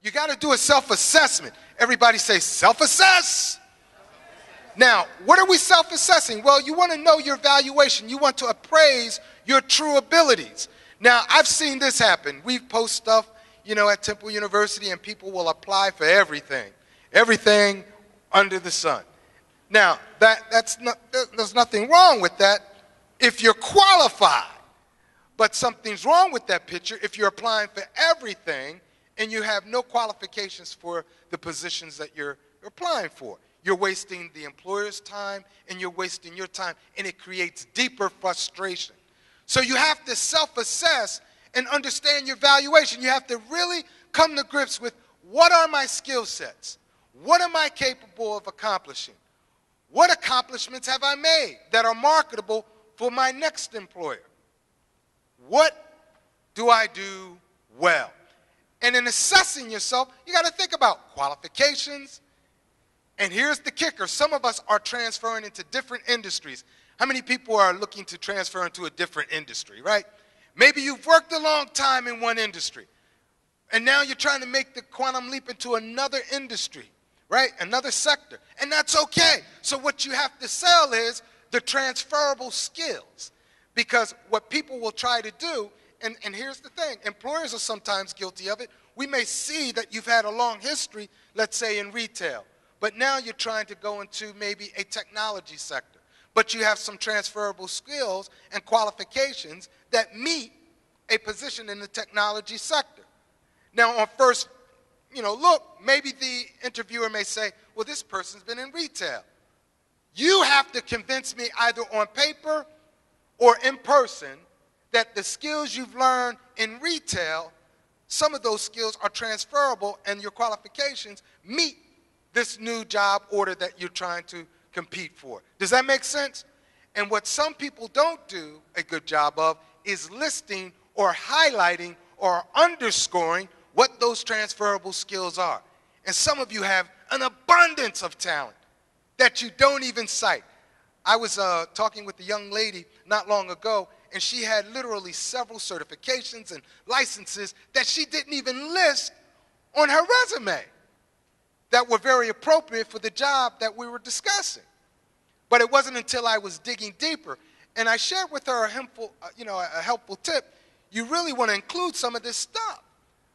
You got to do a self-assessment. Everybody say self-assess. Now, what are we self-assessing? Well, you want to know your valuation. You want to appraise your true abilities. Now, I've seen this happen. We post stuff, at Temple University, and people will apply for everything under the sun. Now, there's nothing wrong with that if you're qualified. But something's wrong with that picture if you're applying for everything and you have no qualifications for the positions that you're applying for. You're wasting the employer's time and you're wasting your time, and it creates deeper frustration. So you have to self-assess and understand your valuation. You have to really come to grips with, what are my skill sets? What am I capable of accomplishing? What accomplishments have I made that are marketable for my next employer? What do I do well? And in assessing yourself, you got to think about qualifications. And here's the kicker. Some of us are transferring into different industries. How many people are looking to transfer into a different industry, right? Maybe you've worked a long time in one industry, and now you're trying to make the quantum leap into another industry, right? Another sector. And that's okay. So what you have to sell is the transferable skills. Because what people will try to do, and here's the thing, employers are sometimes guilty of it. We may see that you've had a long history, let's say in retail, but now you're trying to go into maybe a technology sector. But you have some transferable skills and qualifications that meet a position in the technology sector. Now, on first, look, maybe the interviewer may say, well, this person's been in retail. You have to convince me either on paper or in person that the skills you've learned in retail, some of those skills are transferable and your qualifications meet this new job order that you're trying to compete for. Does that make sense? And what some people don't do a good job of is listing or highlighting or underscoring what those transferable skills are. And some of you have an abundance of talent that you don't even cite. I was talking with a young lady not long ago, and she had literally several certifications and licenses that she didn't even list on her resume that were very appropriate for the job that we were discussing. But it wasn't until I was digging deeper, and I shared with her a helpful tip. You really want to include some of this stuff.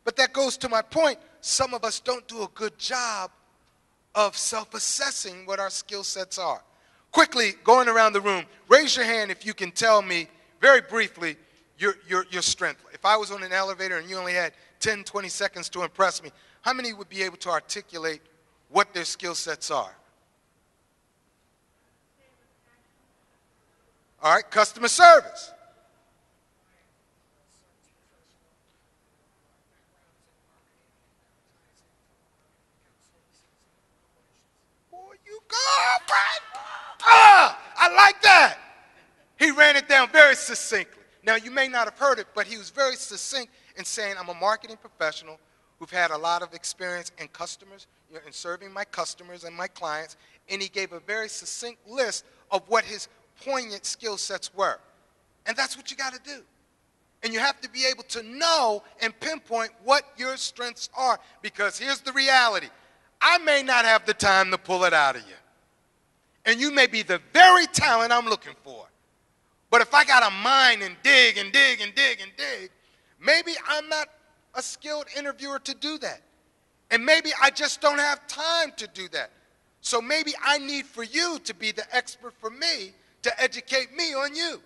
But that goes to my point. Some of us don't do a good job of self-assessing what our skill sets are. Quickly, going around the room, raise your hand if you can tell me very briefly your strength. If I was on an elevator and you only had 10, 20 seconds to impress me, how many would be able to articulate what their skill sets are? All right, customer service. Boy, you go, Brad. I like that. He ran it down very succinctly. Now, you may not have heard it, but he was very succinct in saying, I'm a marketing professional who've had a lot of experience in customers, in serving my customers and my clients, and he gave a very succinct list of what his poignant skill sets were. And that's what you got to do. And you have to be able to know and pinpoint what your strengths are, because here's the reality. I may not have the time to pull it out of you. And you may be the very talent I'm looking for. But if I got to mine and dig and dig and dig and dig, maybe I'm not a skilled interviewer to do that. And maybe I just don't have time to do that. So maybe I need for you to be the expert for me to educate me on you.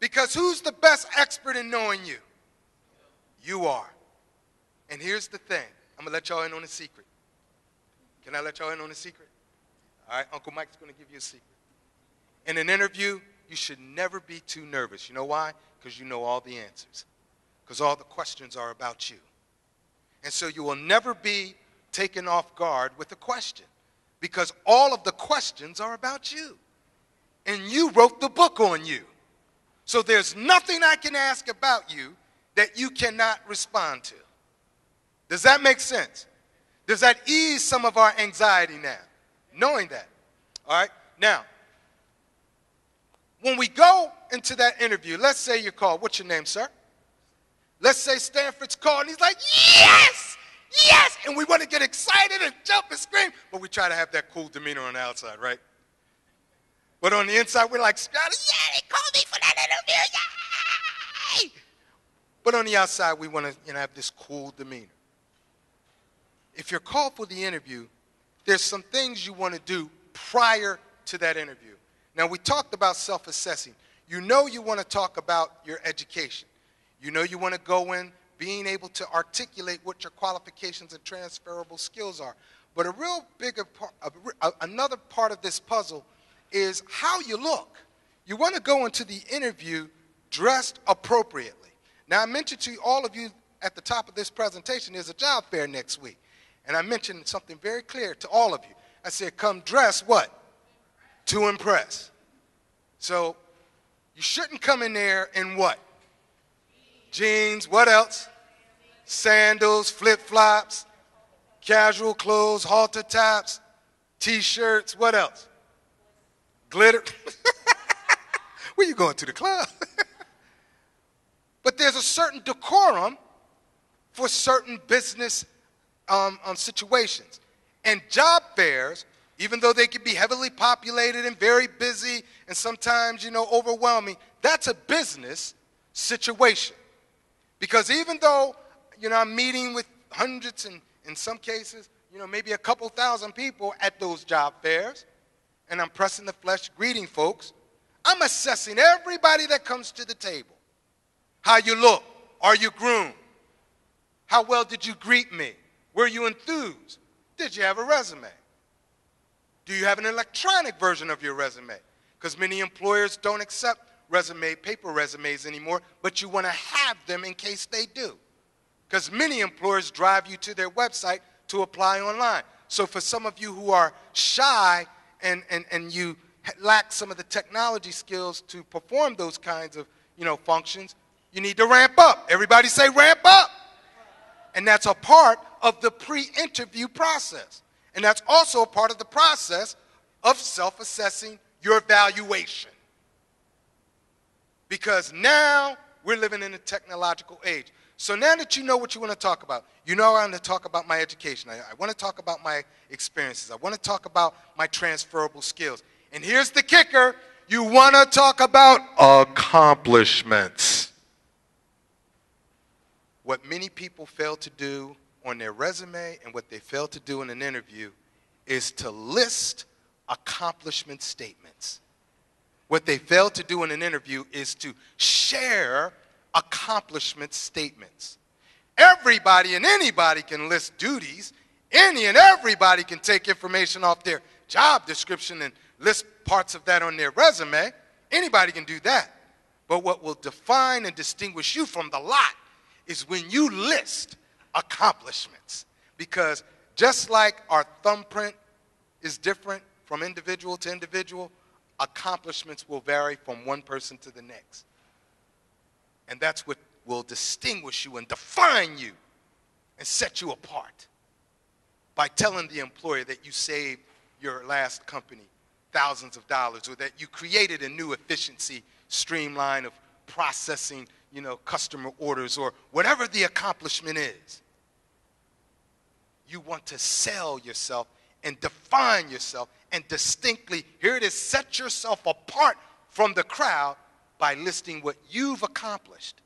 Because who's the best expert in knowing you? You are. And here's the thing. I'm going to let y'all in on a secret. Can I let y'all in on a secret? All right, Uncle Mike's going to give you a secret. In an interview, you should never be too nervous. You know why? Because you know all the answers. Because all the questions are about you. And so you will never be taken off guard with a question. Because all of the questions are about you. And you wrote the book on you. So there's nothing I can ask about you that you cannot respond to. Does that make sense? Does that ease some of our anxiety now? Knowing that. All right? Now, when we go into that interview, let's say you're called. What's your name, sir? Let's say Stanford's called, and he's like, yes! Yes! get excited and jump and scream, but we try to have that cool demeanor on the outside, right? But on the inside, we're like, yeah, they called me for that interview, yay! But on the outside, we want to have this cool demeanor. If you're called for the interview, there's some things you want to do prior to that interview. Now, we talked about self-assessing. You know you want to talk about your education. You know you want to go in being able to articulate what your qualifications and transferable skills are. But a real bigger part, another part of this puzzle is how you look. You want to go into the interview dressed appropriately. Now, I mentioned to all of you at the top of this presentation, there's a job fair next week. And I mentioned something very clear to all of you. I said, come dress what? To impress. So you shouldn't come in there in what? Jeans, what else? Sandals, flip-flops, casual clothes, halter tops, T-shirts, what else? Glitter. Where you going, to the club? But there's a certain decorum for certain business situations. And job fairs, even though they can be heavily populated and very busy and sometimes, overwhelming, that's a business situation. Because even though, I'm meeting with hundreds and in some cases, maybe a couple thousand people at those job fairs, and I'm pressing the flesh, greeting folks, I'm assessing everybody that comes to the table. How you look. Are you groomed? How well did you greet me? Were you enthused? Did you have a resume? Do you have an electronic version of your resume? Because many employers don't accept paper resumes anymore, but you want to have them in case they do. Because many employers drive you to their website to apply online. So for some of you who are shy and you lack some of the technology skills to perform those kinds of functions, you need to ramp up. Everybody say ramp up. And that's a part of the pre-interview process. And that's also a part of the process of self-assessing your evaluation. Because now we're living in a technological age. So now that you know what you want to talk about, I want to talk about my education. I want to talk about my experiences. I want to talk about my transferable skills. And here's the kicker. You want to talk about accomplishments. What many people fail to do on their resume and what they fail to do in an interview is to list accomplishment statements. What they fail to do in an interview is to share accomplishment statements. Everybody and anybody can list duties. Any and everybody can take information off their job description and list parts of that on their resume. Anybody can do that. But what will define and distinguish you from the lot is when you list accomplishments. Because just like our thumbprint is different from individual to individual, accomplishments will vary from one person to the next. And that's what will distinguish you and define you and set you apart. By telling the employer that you saved your last company thousands of dollars, or that you created a new efficiency streamline of processing customer orders, or whatever the accomplishment is. You want to sell yourself and define yourself and distinctly, here it is, set yourself apart from the crowd by listing what you've accomplished.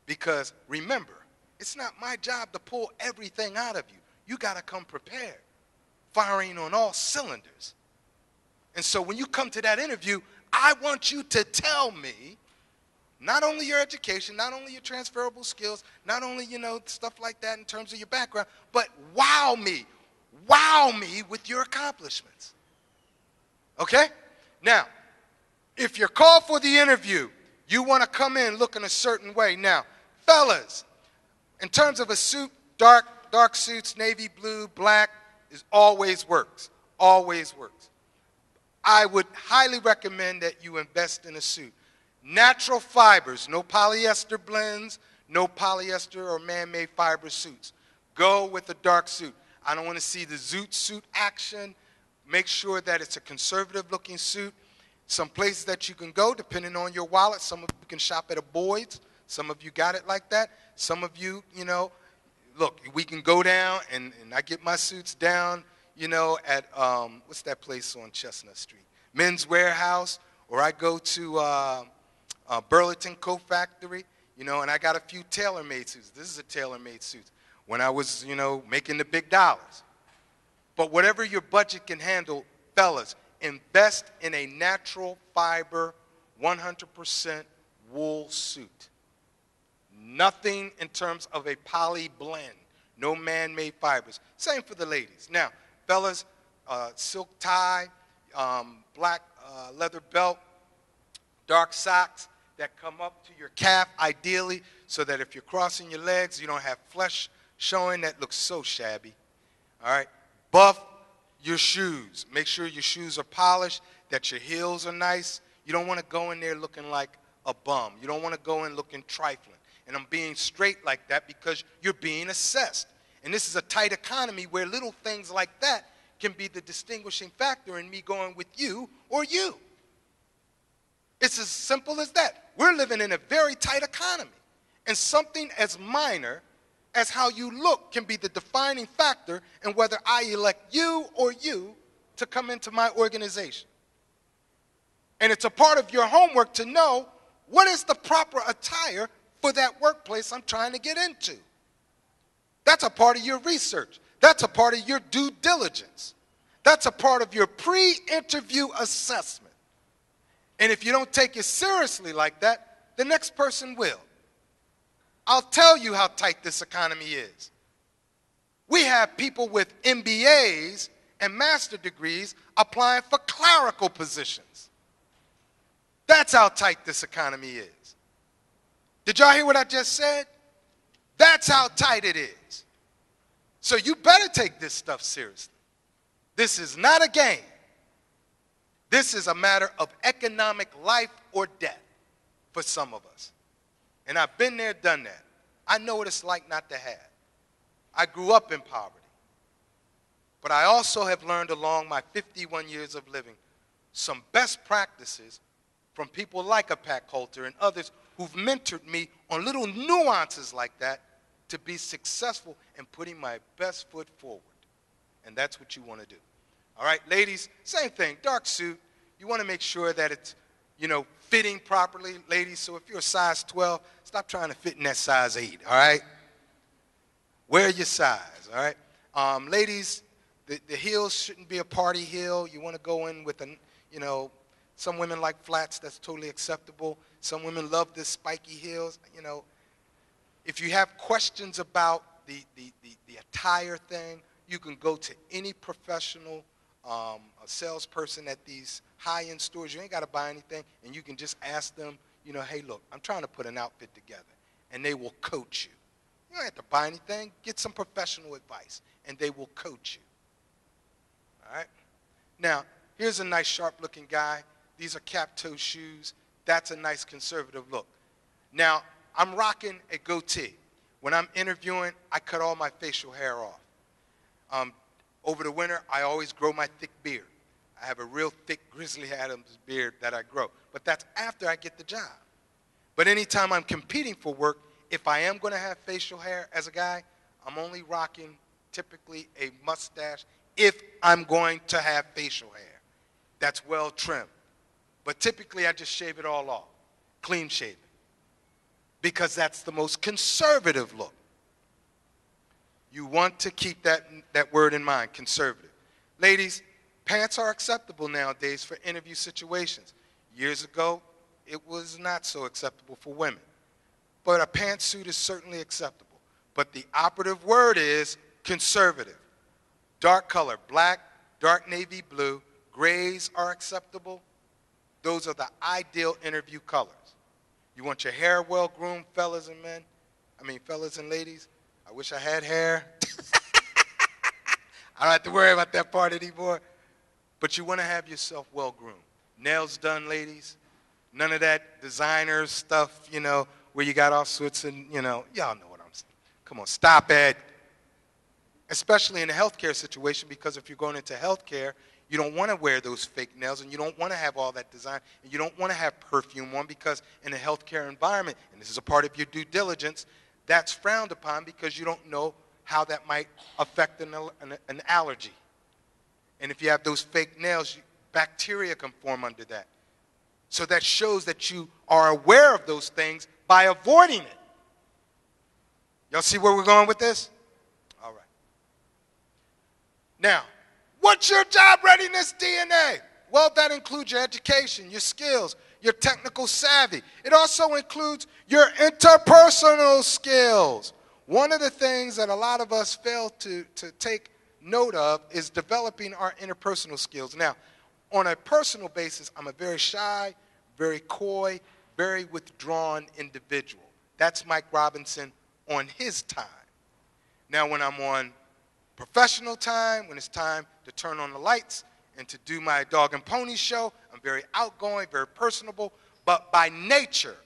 Because remember, it's not my job to pull everything out of you. You got to come prepared, firing on all cylinders. And so when you come to that interview, I want you to tell me not only your education, not only your transferable skills, not only, stuff like that in terms of your background, but wow me with your accomplishments. Okay? Now, if you're called for the interview, you want to come in looking a certain way. Now, fellas, in terms of a suit, dark suits, navy blue, black, always works. Always works. I would highly recommend that you invest in a suit. Natural fibers, no polyester blends, no polyester or man-made fiber suits. Go with a dark suit. I don't want to see the zoot suit action. Make sure that it's a conservative-looking suit. Some places that you can go, depending on your wallet. Some of you can shop at a Boyd's. Some of you got it like that. Some of you, look, we can go down, and I get my suits down, at, what's that place on Chestnut Street? Men's Warehouse, or I go to Burlington Coat Factory, and I got a few tailor-made suits. This is a tailor-made suit when I was, making the big dollars. But whatever your budget can handle, fellas, invest in a natural fiber, 100% wool suit. Nothing in terms of a poly blend. No man-made fibers. Same for the ladies. Now, fellas, silk tie, black leather belt, dark socks that come up to your calf, ideally, so that if you're crossing your legs, you don't have flesh showing. That looks so shabby. All right? Buff your shoes. Make sure your shoes are polished, that your heels are nice. You don't want to go in there looking like a bum. You don't want to go in looking trifling. And I'm being straight like that because you're being assessed. And this is a tight economy where little things like that can be the distinguishing factor in me going with you or you. It's as simple as that. We're living in a very tight economy. And something as minor as how you look can be the defining factor in whether I elect you or you to come into my organization. And it's a part of your homework to know what is the proper attire for that workplace I'm trying to get into. That's a part of your research. That's a part of your due diligence. That's a part of your pre-interview assessment. And if you don't take it seriously like that, the next person will. I'll tell you how tight this economy is. We have people with MBAs and master degrees applying for clerical positions. That's how tight this economy is. Did y'all hear what I just said? That's how tight it is. So you better take this stuff seriously. This is not a game. This is a matter of economic life or death for some of us. And I've been there, done that. I know what it's like not to have. I grew up in poverty. But I also have learned along my 51 years of living some best practices from people like a Pat Coulter and others who've mentored me on little nuances like that to be successful in putting my best foot forward. And that's what you want to do. All right, ladies, same thing, dark suit. You want to make sure that it's, fitting properly, ladies. So if you're a size 12, stop trying to fit in that size 8, all right? Wear your size, all right? Ladies, the heels shouldn't be a party heel. You want to go in with some women like flats. That's totally acceptable. Some women love the spiky heels. If you have questions about the attire thing, you can go to any professional a salesperson at these high-end stores. You ain't got to buy anything, and you can just ask them, hey, look, I'm trying to put an outfit together, and they will coach you. You don't have to buy anything. Get some professional advice, and they will coach you. All right? Now, here's a nice, sharp-looking guy. These are cap-toe shoes. That's a nice conservative look. Now, I'm rocking a goatee. When I'm interviewing, I cut all my facial hair off. Over the winter, I always grow my thick beard. I have a real thick Grizzly Adams beard that I grow. But that's after I get the job. But anytime I'm competing for work, if I am going to have facial hair as a guy, I'm only rocking typically a mustache if I'm going to have facial hair. That's well trimmed. But typically, I just shave it all off, clean shaven, because that's the most conservative look. You want to keep that word in mind, conservative. Ladies, pants are acceptable nowadays for interview situations. Years ago, it was not so acceptable for women. But a pantsuit is certainly acceptable. But the operative word is conservative. Dark color, black, dark navy blue, grays are acceptable. Those are the ideal interview colors. You want your hair well groomed, fellas and ladies. I wish I had hair. I don't have to worry about that part anymore. But you want to have yourself well groomed. Nails done, ladies. None of that designer stuff, where you got all sorts of, y'all know what I'm saying. Come on, stop it. Especially in a healthcare situation, because if you're going into healthcare, you don't want to wear those fake nails, and you don't want to have all that design, and you don't want to have perfume on, because in a healthcare environment, and this is a part of your due diligence, that's frowned upon because you don't know how that might affect an allergy. And if you have those fake nails, bacteria can form under that. So that shows that you are aware of those things by avoiding it. Y'all see where we're going with this? All right. Now, what's your job readiness DNA? Well, that includes your education, your skills, your technical savvy. It also includes your interpersonal skills. One of the things that a lot of us fail to take note of is developing our interpersonal skills. Now, on a personal basis, I'm a very shy, very coy, very withdrawn individual. That's Mike Robinson on his time. Now, when I'm on professional time, when it's time to turn on the lights and to do my dog and pony show, I'm very outgoing, very personable, but by nature,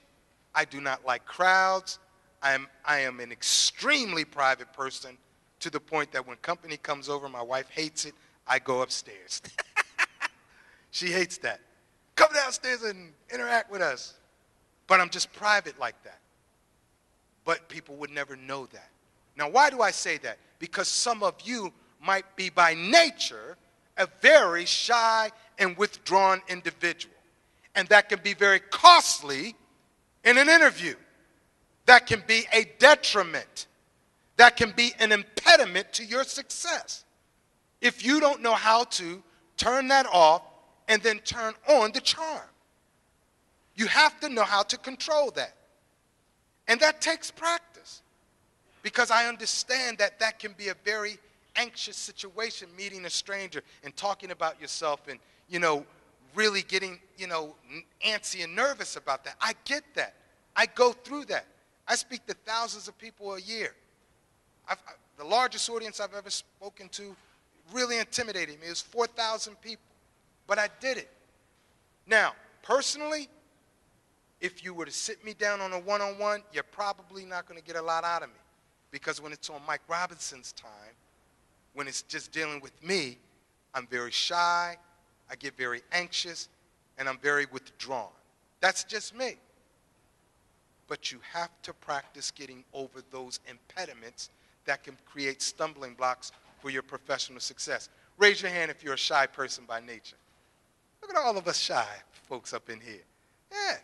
I do not like crowds. I am an extremely private person, to the point that when company comes over, my wife hates it, I go upstairs. She hates that. Come downstairs and interact with us. But I'm just private like that. But people would never know that. Now, why do I say that? Because some of you might be by nature a very shy and withdrawn individual. And that can be very costly in an interview. That can be a detriment. That can be an impediment to your success. If you don't know how to turn that off and then turn on the charm. You have to know how to control that. And that takes practice. Because I understand that that can be a very anxious situation, meeting a stranger and talking about yourself and, really getting, antsy and nervous about that. I get that. I go through that. I speak to thousands of people a year. The largest audience I've ever spoken to really intimidated me. It was 4,000 people. But I did it. Now, personally, if you were to sit me down on a one-on-one, you're probably not going to get a lot out of me. Because when it's on Mike Robinson's time, when it's just dealing with me, I'm very shy, I get very anxious, and I'm very withdrawn. That's just me. But you have to practice getting over those impediments that can create stumbling blocks for your professional success. Raise your hand if you're a shy person by nature. Look at all of us shy folks up in here. Yeah.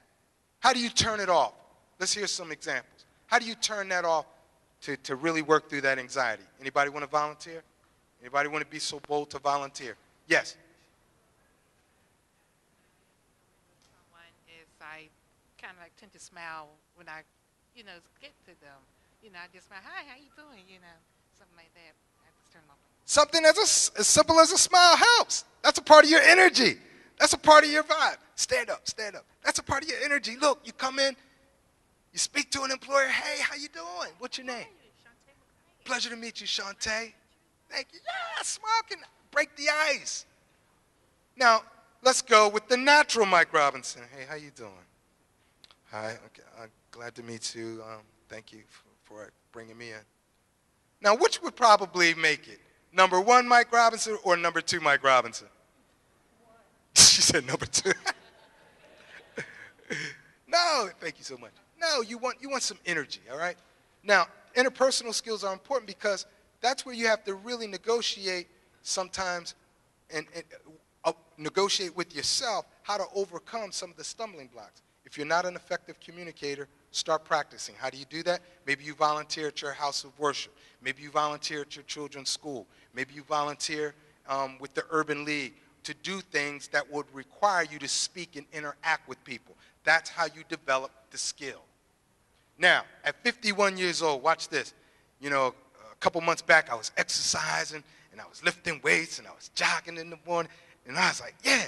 How do you turn it off? Let's hear some examples. How do you turn that off to really work through that anxiety? Anybody want to volunteer? Anybody want to be so bold to volunteer? Yes. Someone is I kind of tend to smile when I, get to them. I just smile, hi, how you doing? Something like that. I just turn off. Something as simple as a smile helps. That's a part of your energy. That's a part of your vibe. Stand up, stand up. That's a part of your energy. Look, you come in, you speak to an employer, hey, how you doing? What's your name? Pleasure to meet you, Shantae. Thank you. Yeah, smile can break the ice. Now, let's go with the natural Mike Robinson. Hey, how you doing? Hi, okay, glad to meet you. Thank you for bringing me in. Now, which would probably make it? Number one Mike Robinson or number two Mike Robinson? She said number two. No, thank you so much. No, you want some energy, all right? Now, interpersonal skills are important because that's where you have to really negotiate sometimes and negotiate with yourself how to overcome some of the stumbling blocks. If you're not an effective communicator, start practicing. How do you do that? Maybe you volunteer at your house of worship. Maybe you volunteer at your children's school. Maybe you volunteer with the Urban League to do things that would require you to speak and interact with people. That's how you develop the skill. Now, at 51 years old, watch this. A couple months back, I was exercising, and I was lifting weights, and I was jogging in the morning, and I was like, yeah.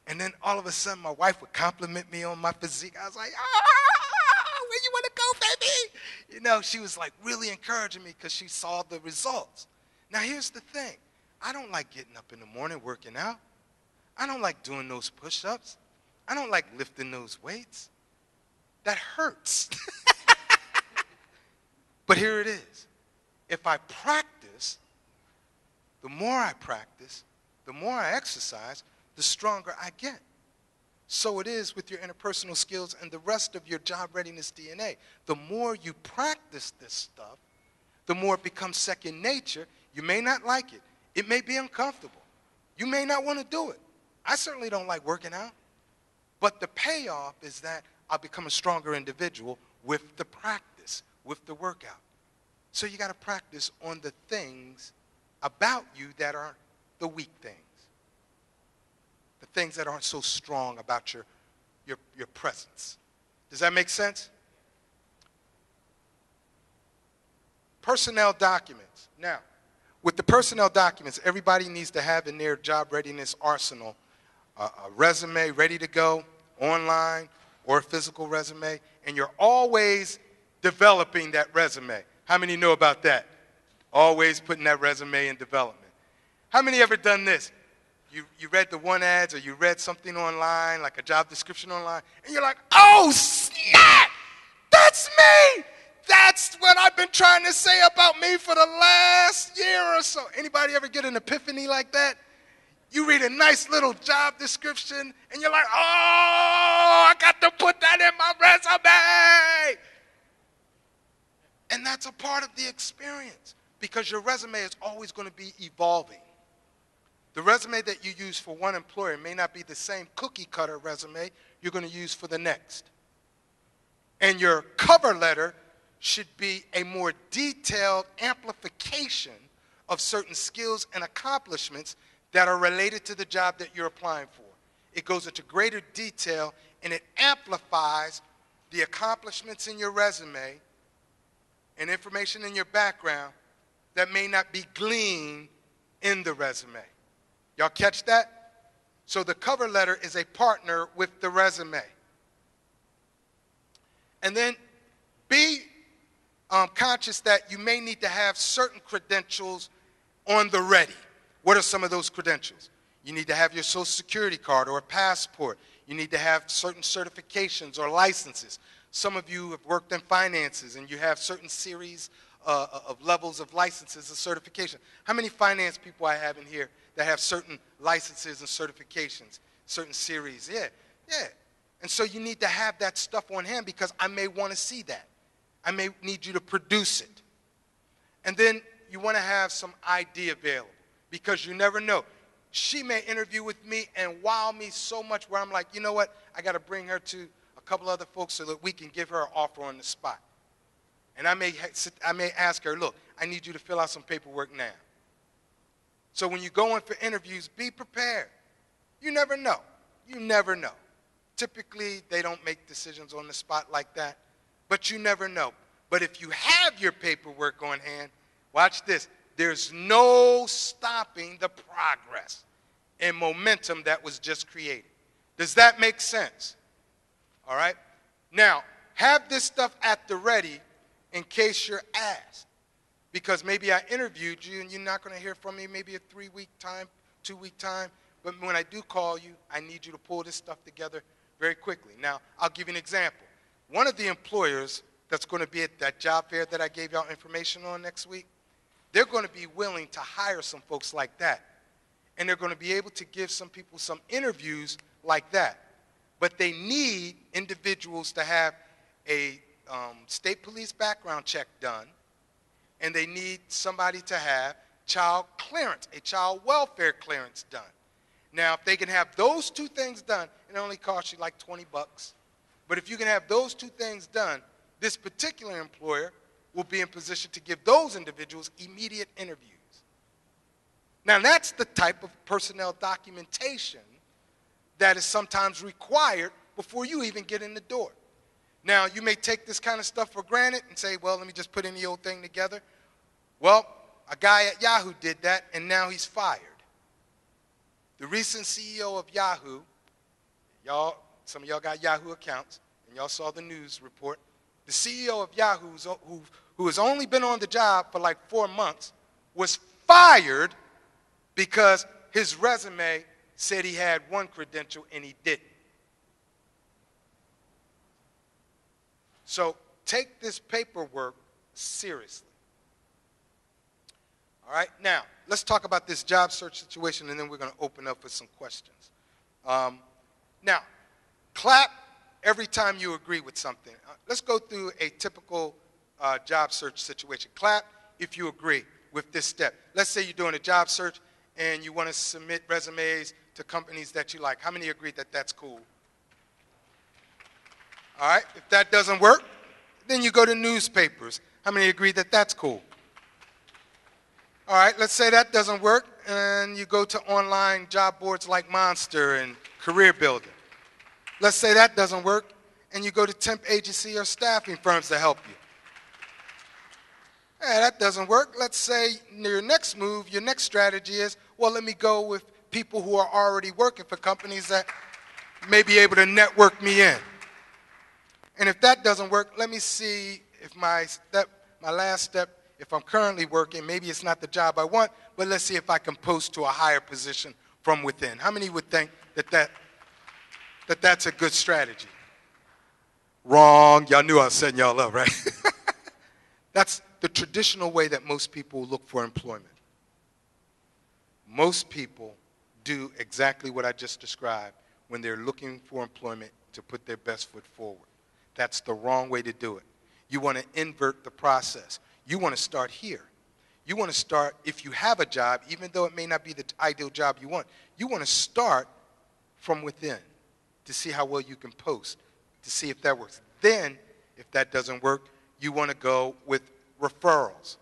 And then all of a sudden, my wife would compliment me on my physique. I was like, where you want to go, baby? She was like really encouraging me because she saw the results. Now, here's the thing. I don't like getting up in the morning working out. I don't like doing those push-ups. I don't like lifting those weights. That hurts. But here it is. If I practice, the more I practice, the more I exercise, the stronger I get. So it is with your interpersonal skills and the rest of your job readiness DNA. The more you practice this stuff, the more it becomes second nature. You may not like it. It may be uncomfortable. You may not want to do it. I certainly don't like working out. But the payoff is that I'll become a stronger individual with the practice, with the workout. So you got to practice on the things about you that are the weak things. The things that aren't so strong about your presence. Does that make sense? Personnel documents. Now, with the personnel documents, everybody needs to have in their job readiness arsenal a resume ready to go, online or a physical resume, and you're always developing that resume. How many know about that? Always putting that resume in development. How many ever done this? You read the one ads or you read something online, like a job description online, and you're like, oh, snap! That's me! That's what I've been trying to say about me for the last year or so. Anybody ever get an epiphany like that? You read a nice little job description, and you're like, oh, I got to put that in my resume. And that's a part of the experience, because your resume is always going to be evolving. The resume that you use for one employer may not be the same cookie cutter resume you're going to use for the next. And your cover letter should be a more detailed amplification of certain skills and accomplishments that are related to the job that you're applying for. It goes into greater detail, and it amplifies the accomplishments in your resume and information in your background that may not be gleaned in the resume. Y'all catch that? So the cover letter is a partner with the resume. And then be conscious that you may need to have certain credentials on the ready. What are some of those credentials? You need to have your Social Security card or a passport. You need to have certain certifications or licenses. Some of you have worked in finances and you have certain series of levels of licenses and certification. How many finance people I have in here that have certain licenses and certifications, certain series? Yeah. And so you need to have that stuff on hand, because I may want to see that. I may need you to produce it. And then you want to have some ID available, because you never know. She may interview with me and wow me so much where I'm like, you know what, I got to bring her to a couple other folks so that we can give her an offer on the spot. And I may ask her, look, I need you to fill out some paperwork now. So when you go in for interviews, be prepared. You never know. You never know. Typically, they don't make decisions on the spot like that, but you never know. But if you have your paperwork on hand, watch this. There's no stopping the progress and momentum that was just created. Does that make sense? All right? Now, have this stuff at the ready in case you're asked. Because maybe I interviewed you and you're not going to hear from me maybe a 3-week time, 2-week time. But when I do call you, I need you to pull this stuff together very quickly. Now, I'll give you an example. One of the employers that's going to be at that job fair that I gave y'all information on next week, they're going to be willing to hire some folks like that. And they're going to be able to give some people some interviews like that. But they need individuals to have a state police background check done, and they need somebody to have child clearance, a child welfare clearance done. Now, if they can have those two things done, it only costs you like $20. But if you can have those two things done, this particular employer will be in position to give those individuals immediate interviews. Now, that's the type of personnel documentation that is sometimes required before you even get in the door. Now, you may take this kind of stuff for granted and say, well, let me just put any old thing together. Well, a guy at Yahoo did that, and now he's fired. The recent CEO of Yahoo, some of y'all got Yahoo accounts, and y'all saw the news report. The CEO of Yahoo, who has only been on the job for like 4 months, was fired because his resume said he had one credential and he didn't. So take this paperwork seriously. All right, now, let's talk about this job search situation, and then we're going to open up with some questions. Now, clap every time you agree with something. Let's go through a typical job search situation. Clap if you agree with this step? Let's say you're doing a job search and you want to submit resumes to companies that you like. How many agree that that's cool? All right, if that doesn't work, then you go to newspapers. How many agree that that's cool? All right, let's say that doesn't work, and you go to online job boards like Monster and Career Builder. Let's say that doesn't work, and you go to temp agency or staffing firms to help you. Yeah, that doesn't work. Let's say your next move, your next strategy is, well, let me go with people who are already working for companies that may be able to network me in. And if that doesn't work, let me see if my last step, if I'm currently working, maybe it's not the job I want, but let's see if I can post to a higher position from within. How many would think that that's a good strategy? Wrong. Y'all knew I was setting y'all up, right? That's the traditional way that most people look for employment. Most people do exactly what I just described when they're looking for employment to put their best foot forward. That's the wrong way to do it. You want to invert the process. You want to start here. You want to start, if you have a job, even though it may not be the ideal job you want to start from within to see how well you can post, to see if that works. Then, if that doesn't work, you want to go with referrals,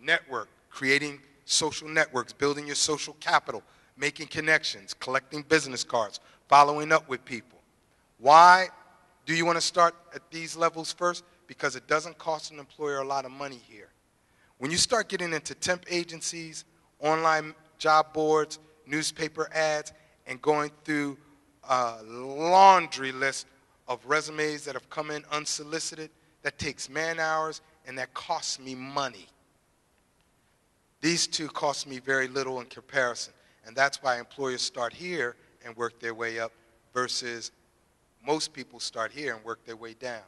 network, creating social networks, building your social capital, making connections, collecting business cards, following up with people. Why do you want to start at these levels first? Because it doesn't cost an employer a lot of money here. When you start getting into temp agencies, online job boards, newspaper ads, and going through a laundry list of resumes that have come in unsolicited, that takes man hours and that costs me money. These two cost me very little in comparison. And that's why employers start here and work their way up versus most people start here and work their way down.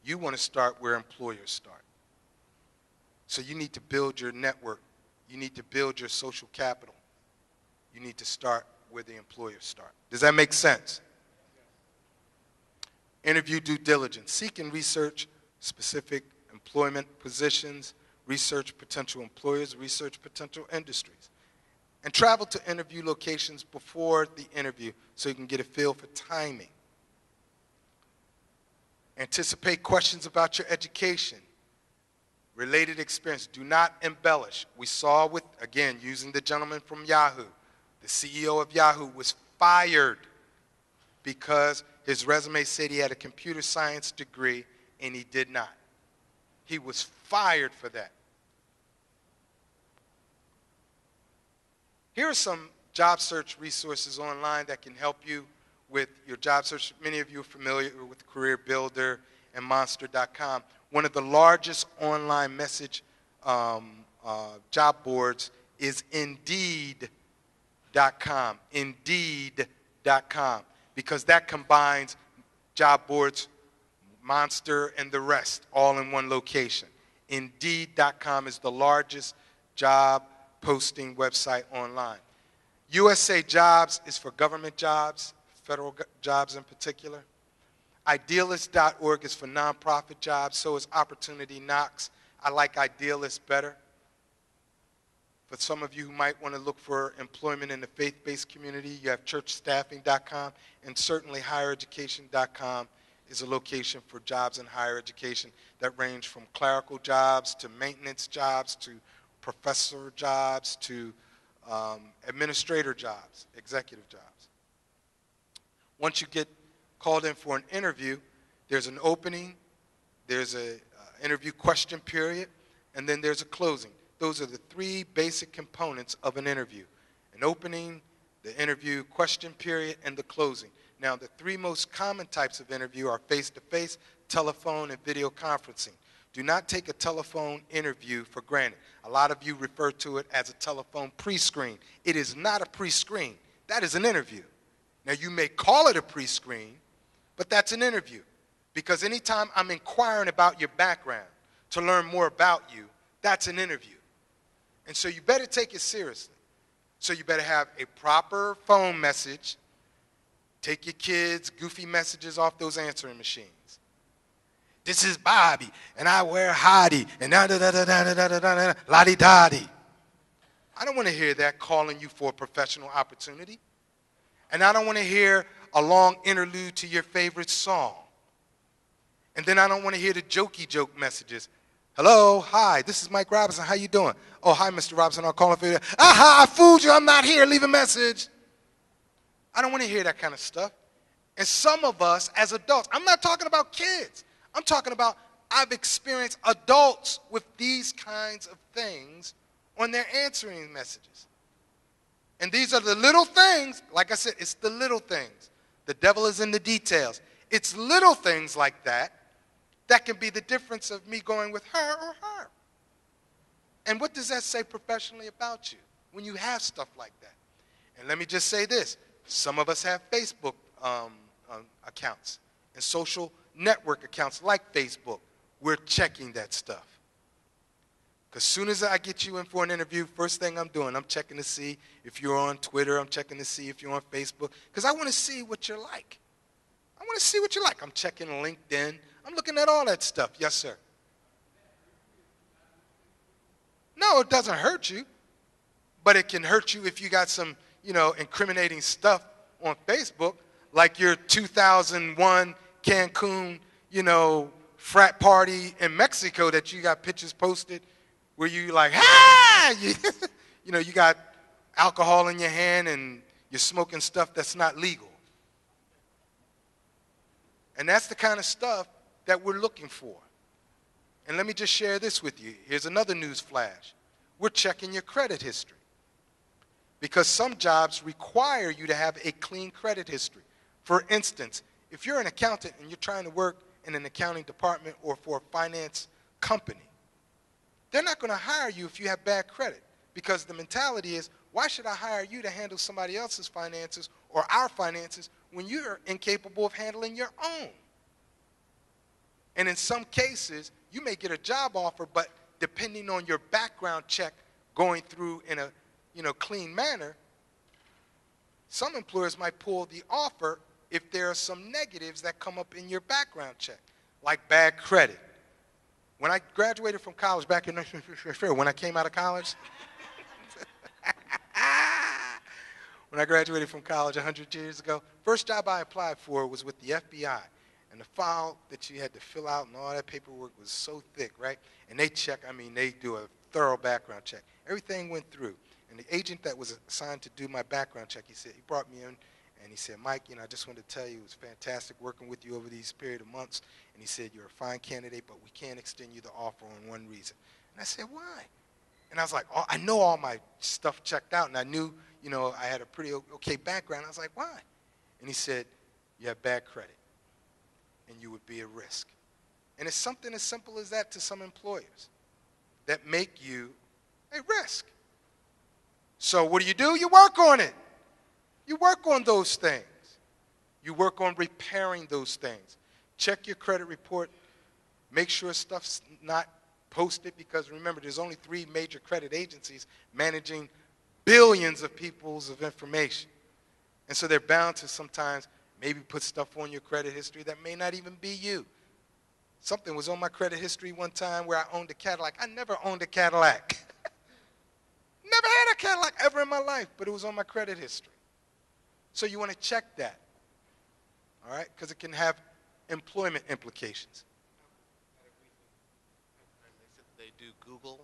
You want to start where employers start. So you need to build your network. You need to build your social capital. You need to start where the employers start. Does that make sense? Interview due diligence. Seek and research specific employment positions, research potential employers, research potential industries. And travel to interview locations before the interview so you can get a feel for timing. Anticipate questions about your education, related experience. Do not embellish. We saw with, again, using the gentleman from Yahoo. The CEO of Yahoo was fired because his resume said he had a computer science degree and he did not. He was fired for that. Here are some job search resources online that can help you with your job search. Many of you are familiar with Career Builder and Monster.com. One of the largest online message job boards is Indeed.com. Indeed.com. Because that combines job boards, Monster, and the rest all in one location. Indeed.com is the largest job posting website online. USA Jobs is for government jobs, federal jobs in particular. Idealist.org is for nonprofit jobs, so is Opportunity Knox. I like Idealist better. For some of you who might want to look for employment in the faith-based community, you have churchstaffing.com, and certainly highereducation.com is a location for jobs in higher education that range from clerical jobs to maintenance jobs to professor jobs to administrator jobs, executive jobs. Once you get called in for an interview, there's an opening, there's an interview question period, and then there's a closing. Those are the three basic components of an interview: an opening, the interview question period, and the closing. Now, the three most common types of interview are face-to-face, telephone, and video conferencing. Do not take a telephone interview for granted. A lot of you refer to it as a telephone pre-screen. It is not a pre-screen. That is an interview. Now, you may call it a pre-screen, but that's an interview. Because anytime I'm inquiring about your background to learn more about you, that's an interview. And so you better take it seriously. So you better have a proper phone message. Take your kids' goofy messages off those answering machines. This is Bobby, and I wear hottie, and da-da-da-da-da-da-da-da-da, la-di-da-di. I don't want to hear that calling you for a professional opportunity. And I don't want to hear a long interlude to your favorite song. And then I don't want to hear the jokey joke messages. Hello, hi, this is Mike Robinson. How you doing? Oh, hi, Mr. Robinson. I'm calling for you. Aha, I fooled you. I'm not here. Leave a message. I don't want to hear that kind of stuff. And some of us as adults, I'm not talking about kids. I'm talking about I've experienced adults with these kinds of things on their answering messages. And these are the little things, like I said, it's the little things. The devil is in the details. It's little things like that that can be the difference of me going with her or her. And what does that say professionally about you when you have stuff like that? And let me just say this. Some of us have Facebook accounts and social network accounts like Facebook. We're checking that stuff. Because as soon as I get you in for an interview, first thing I'm doing, I'm checking to see if you're on Twitter. I'm checking to see if you're on Facebook. Because I want to see what you're like. I want to see what you're like. I'm checking LinkedIn. I'm looking at all that stuff. Yes, sir. No, it doesn't hurt you. But it can hurt you if you got some, incriminating stuff on Facebook, like your 2001 Cancun, frat party in Mexico that you got pictures posted where you like, ah! You got alcohol in your hand and you're smoking stuff that's not legal. And that's the kind of stuff that we're looking for. And let me just share this with you. Here's another news flash. We're checking your credit history. Because some jobs require you to have a clean credit history. For instance, if you're an accountant and you're trying to work in an accounting department or for a finance company, they're not going to hire you if you have bad credit. Because the mentality is, why should I hire you to handle somebody else's finances or our finances when you're incapable of handling your own? And in some cases, you may get a job offer, but depending on your background check going through in a clean manner, some employers might pull the offer if there are some negatives that come up in your background check, like bad credit. When I graduated from college back in when I came out of college, when I graduated from college 100 years ago, first job I applied for was with the FBI. And the file that you had to fill out and all that paperwork was so thick, right? And they do a thorough background check. Everything went through. And the agent that was assigned to do my background check, he brought me in and he said, Mike, I just wanted to tell you it was fantastic working with you over these period of months. And he said, you're a fine candidate, but we can't extend you the offer on one reason. And I said, why? And I was like, I know all my stuff checked out, and I knew, I had a pretty okay background. I was like, why? And he said, you have bad credit, and you would be a risk. And it's something as simple as that to some employers that make you a risk. So what do? You work on it. You work on those things. You work on repairing those things. Check your credit report. Make sure stuff's not posted, because remember, there's only 3 major credit agencies managing billions of people's of information. And so they're bound to sometimes maybe put stuff on your credit history that may not even be you. Something was on my credit history one time where I owned a Cadillac. I never owned a Cadillac. Never had a Cadillac ever in my life, but it was on my credit history. So you want to check that, all right, because it can have employment implications. They do Google,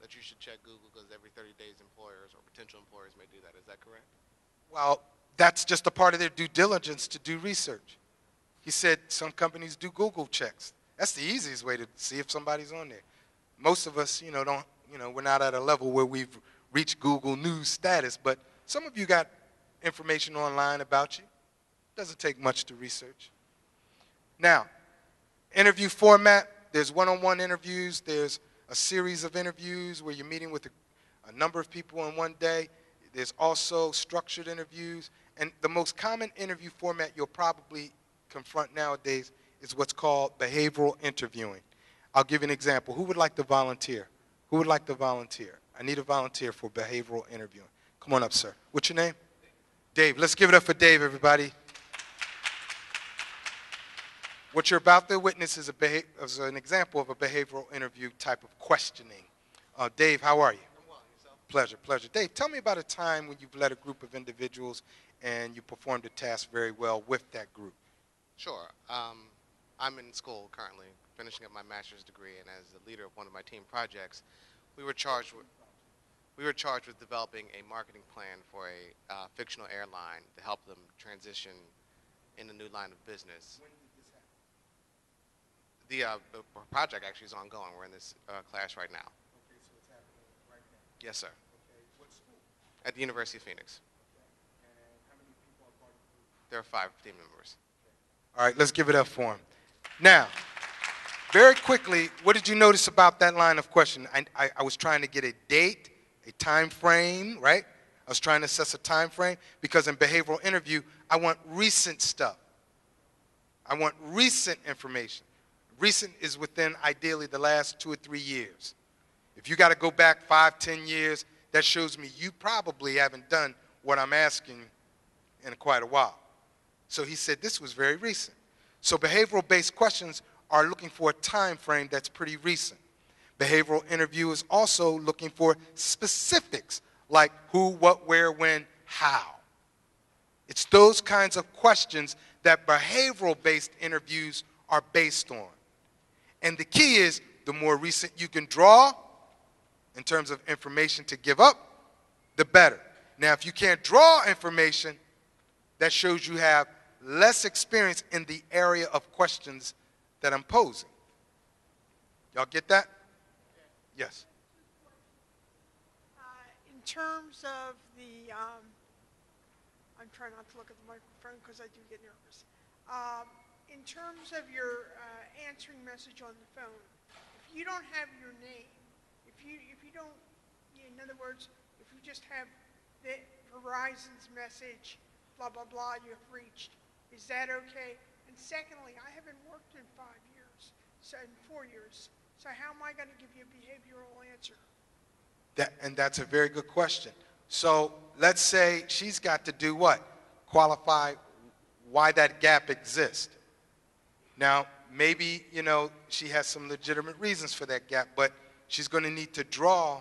that you should check Google because every 30 days employers or potential employers may do that. Is that correct? Well, that's just a part of their due diligence to do research. He said some companies do Google checks. That's the easiest way to see if somebody's on there. Most of us, we're not at a level where we've reached Google News status, but some of you got information online about you. Doesn't take much to research. Now, interview format, there's one-on-one interviews, there's a series of interviews where you're meeting with a number of people in one day. There's also structured interviews, and the most common interview format you'll probably confront nowadays is what's called behavioral interviewing. I'll give you an example. Who would like to volunteer? Who would like to volunteer? I need a volunteer for behavioral interviewing. Come on up, sir. What's your name? Dave. Let's give it up for Dave, everybody. What you're about to witness is an example of a behavioral interview type of questioning. Dave, how are you? I'm well. Yourself? Pleasure, pleasure. Dave, tell me about a time when you've led a group of individuals and you performed a task very well with that group. Sure. I'm in school currently, finishing up my master's degree, and as the leader of one of my team projects, we were charged with developing a marketing plan for a fictional airline to help them transition in a new line of business. When did this happen? The project actually is ongoing. We're in this class right now. Okay, so it's happening right now. Yes, sir. Okay, what school? At the University of Phoenix. Okay, and how many people are part of the group? There are 5 team members. All right, let's give it up for him. Now, very quickly, what did you notice about that line of question? I was trying to get a date, a time frame, right? I was trying to assess a time frame because in behavioral interview, I want recent stuff. I want recent information. Recent is within, ideally, the last 2 or 3 years. If you got to go back 5, 10 years, that shows me you probably haven't done what I'm asking in quite a while. So he said this was very recent. So behavioral-based questions are looking for a time frame that's pretty recent. Behavioral interview is also looking for specifics like who, what, where, when, how. It's those kinds of questions that behavioral-based interviews are based on. And the key is the more recent you can draw in terms of information to give up, the better. Now, if you can't draw information, that shows you have less experience in the area of questions that I'm posing. Y'all get that? Yes. In terms of the, I'm trying not to look at the microphone because I do get nervous. In terms of your answering message on the phone, if you don't have your name, if you don't, in other words, if you just have the Verizon's message, blah, blah, blah, you have reached, is that okay? And secondly, I haven't worked in 5 years, so in 4 years, so how am I going to give you a behavioral answer? And that's a very good question. So let's say she's got to do what? Qualify why that gap exists. Now, maybe, she has some legitimate reasons for that gap, but she's going to need to draw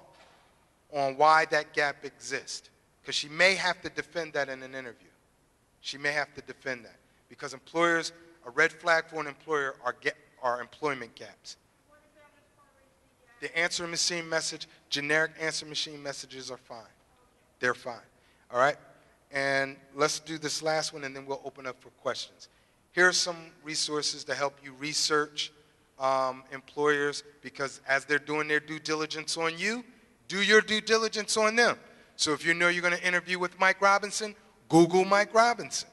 on why that gap exists, because she may have to defend that in an interview. She may have to defend that, because employers, a red flag for an employer are employment gaps. What about as far as The answer machine message, generic answer machine messages are fine. They're fine. All right? And let's do this last one, and then we'll open up for questions. Here are some resources to help you research employers, because as they're doing their due diligence on you, do your due diligence on them. So if you know you're going to interview with Mike Robinson, Google Mike Robinson.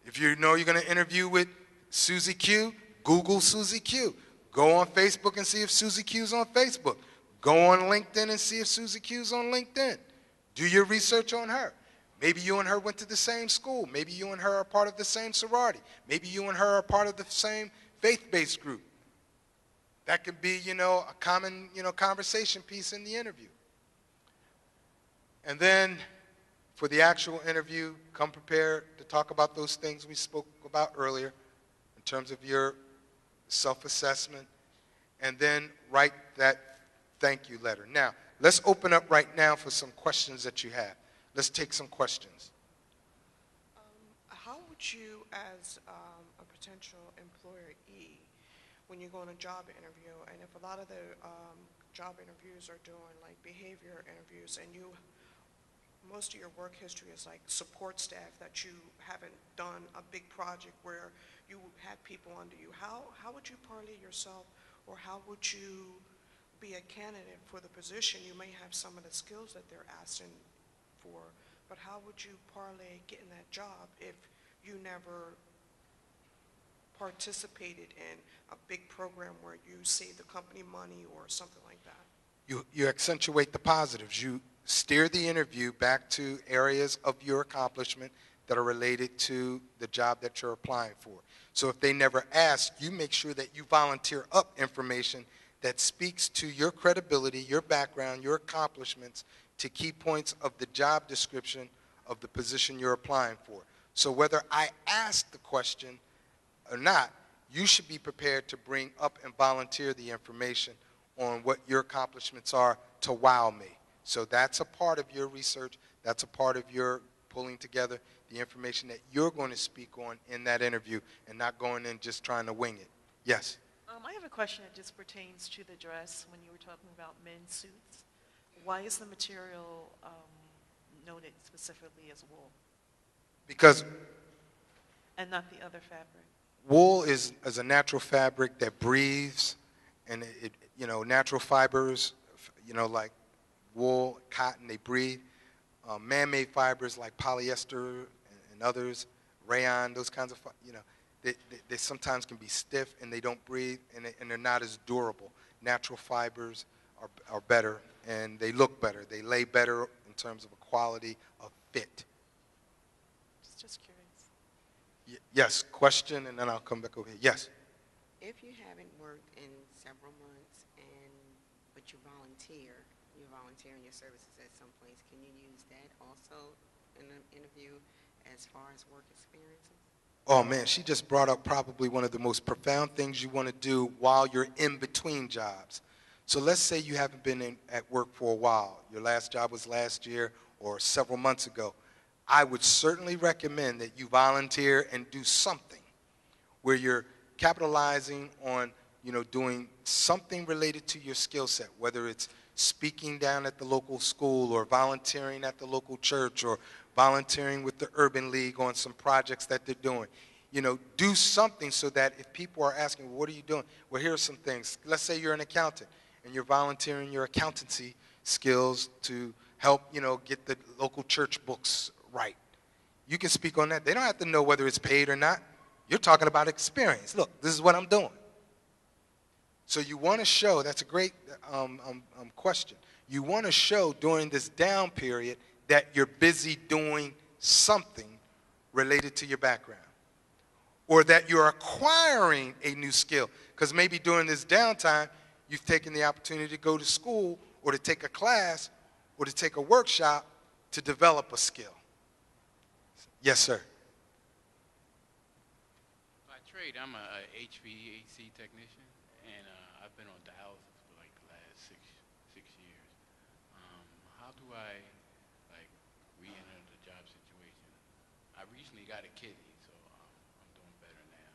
If you know you're going to interview with Susie Q, Google Susie Q. Go on Facebook and see if Susie Q's on Facebook. Go on LinkedIn and see if Susie Q's on LinkedIn. Do your research on her. Maybe you and her went to the same school. Maybe you and her are part of the same sorority. Maybe you and her are part of the same faith-based group. That could be, a common, conversation piece in the interview. And then for the actual interview, come prepared to talk about those things we spoke about earlier in terms of your self-assessment, and then write that thank you letter. Now, let's open up right now for some questions that you have. Let's take some questions. How would you, as a potential employee, when you go on a job interview, and if a lot of the job interviews are doing like behavior interviews, and most of your work history is like support staff, that you haven't done a big project where you had people under you, how would you parlay yourself, or how would you be a candidate for the position? You may have some of the skills that they're asking for, but how would you parlay getting that job if you never participated in a big program where you save the company money or something like that? You accentuate the positives. You steer the interview back to areas of your accomplishment that are related to the job that you're applying for. So if they never ask, you make sure that you volunteer up information that speaks to your credibility, your background, your accomplishments, to key points of the job description of the position you're applying for. So whether I ask the question or not, you should be prepared to bring up and volunteer the information on what your accomplishments are to wow me. So that's a part of your research. That's a part of your pulling together the information that you're going to speak on in that interview and not going in just trying to wing it. Yes? I have a question that just pertains to the dress when you were talking about men's suits. Why is the material noted specifically as wool Because and not the other fabric? wool is a natural fabric that breathes, and natural fibers, like wool, cotton, they breathe. Man-made fibers like polyester and others, rayon, those kinds of, they sometimes can be stiff and they don't breathe, and they're not as durable. Natural fibers are better, and they look better. They lay better in terms of a quality of fit. Just curious. Yes, question, and then I'll come back over here. Yes. If you haven't worked in several months but you're volunteering your services at some place, can you use that also in an interview as far as work experiences? Oh man, she just brought up probably one of the most profound things you want to do while you're in between jobs. So let's say you haven't been at work for a while. Your last job was last year or several months ago. I would certainly recommend that you volunteer and do something where you're capitalizing on, doing something related to your skill set, whether it's speaking down at the local school or volunteering at the local church or volunteering with the Urban League on some projects that they're doing. Do something so that if people are asking, well, what are you doing? Well, here are some things. Let's say you're an accountant and you're volunteering your accountancy skills to help, get the local church books right. You can speak on that. They don't have to know whether it's paid or not. You're talking about experience. Look, this is what I'm doing. So you want to show, that's a great question. You want to show during this down period that you're busy doing something related to your background, or that you're acquiring a new skill. Because maybe during this downtime, you've taken the opportunity to go to school or to take a class or to take a workshop to develop a skill. Yes, sir. By trade, I'm a HVAC technician, and I've been on dialysis for like the last six years. How do I re-enter the job situation? I recently got a kidney, so I'm doing better now.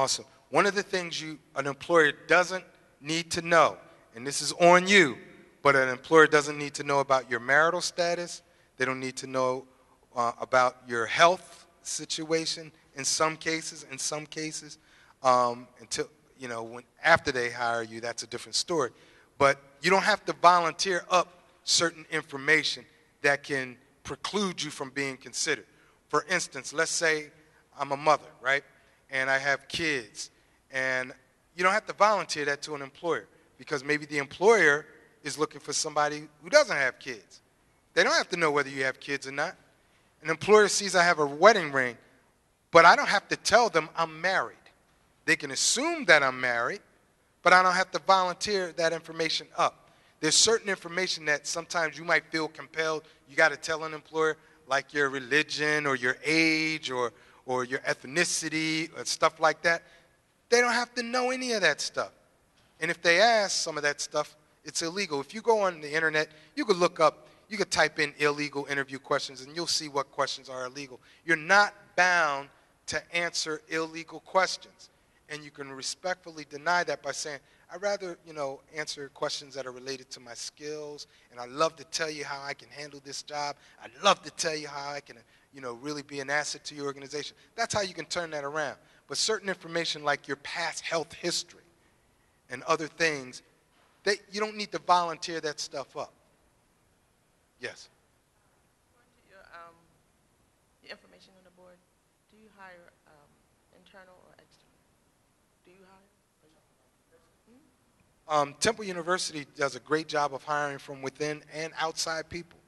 Awesome. One of the things an employer doesn't need to know, and this is on you, but an employer doesn't need to know about your marital status. They don't need to know about your health situation in some cases. Until, after they hire you, that's a different story. But you don't have to volunteer up certain information that can preclude you from being considered. For instance, let's say I'm a mother, right? And I have kids. And you don't have to volunteer that to an employer because maybe the employer is looking for somebody who doesn't have kids. They don't have to know whether you have kids or not. An employer sees I have a wedding ring, but I don't have to tell them I'm married. They can assume that I'm married, but I don't have to volunteer that information up. There's certain information that sometimes you might feel compelled, you got to tell an employer, like your religion or your age or your ethnicity or stuff like that. They don't have to know any of that stuff. And if they ask some of that stuff, it's illegal. If you go on the internet, you could look up, you could type in illegal interview questions and you'll see what questions are illegal. You're not bound to answer illegal questions. And you can respectfully deny that by saying, I'd rather, answer questions that are related to my skills, and I'd love to tell you how I can handle this job. I'd love to tell you how I can, really be an asset to your organization. That's how you can turn that around. But certain information like your past health history and other things, you don't need to volunteer that stuff up. Yes? Your information on the board, do you hire internal or external? Do you hire? Temple University does a great job of hiring from within and outside people.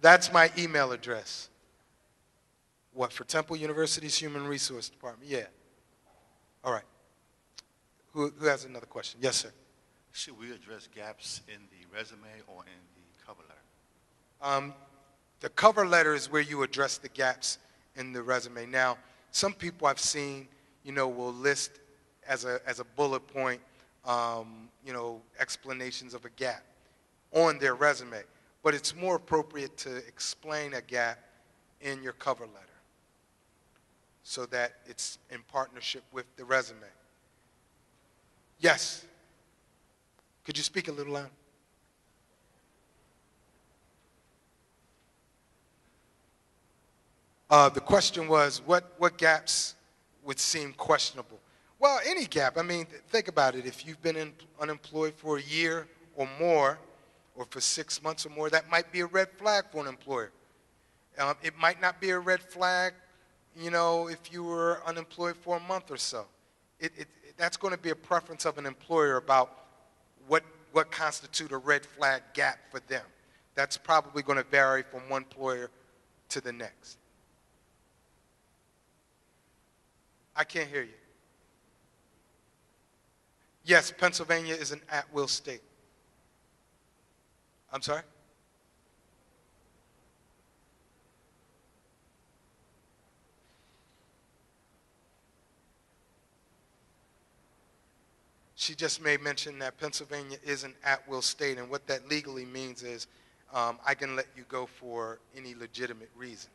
That's my email address. What, for Temple University's Human Resource Department? Yeah. All right. Who has another question? Yes, sir. Should we address gaps in the resume or in the cover letter? The cover letter is where you address the gaps in the resume. Now, some people I've seen, will list as a bullet point, explanations of a gap on their resume. But it's more appropriate to explain a gap in your cover letter so that it's in partnership with the resume. Yes? Could you speak a little louder? The question was, what gaps would seem questionable? Well, any gap. I mean, think about it. If you've been unemployed for a year or more, or for 6 months or more, that might be a red flag for an employer. It might not be a red flag, if you were unemployed for a month or so. That's going to be a preference of an employer about what constitutes a red flag gap for them. That's probably going to vary from one employer to the next. I can't hear you. Yes, Pennsylvania is an at-will state. I'm sorry? She just made mention that Pennsylvania is an at-will state, and what that legally means is I can let you go for any legitimate reason.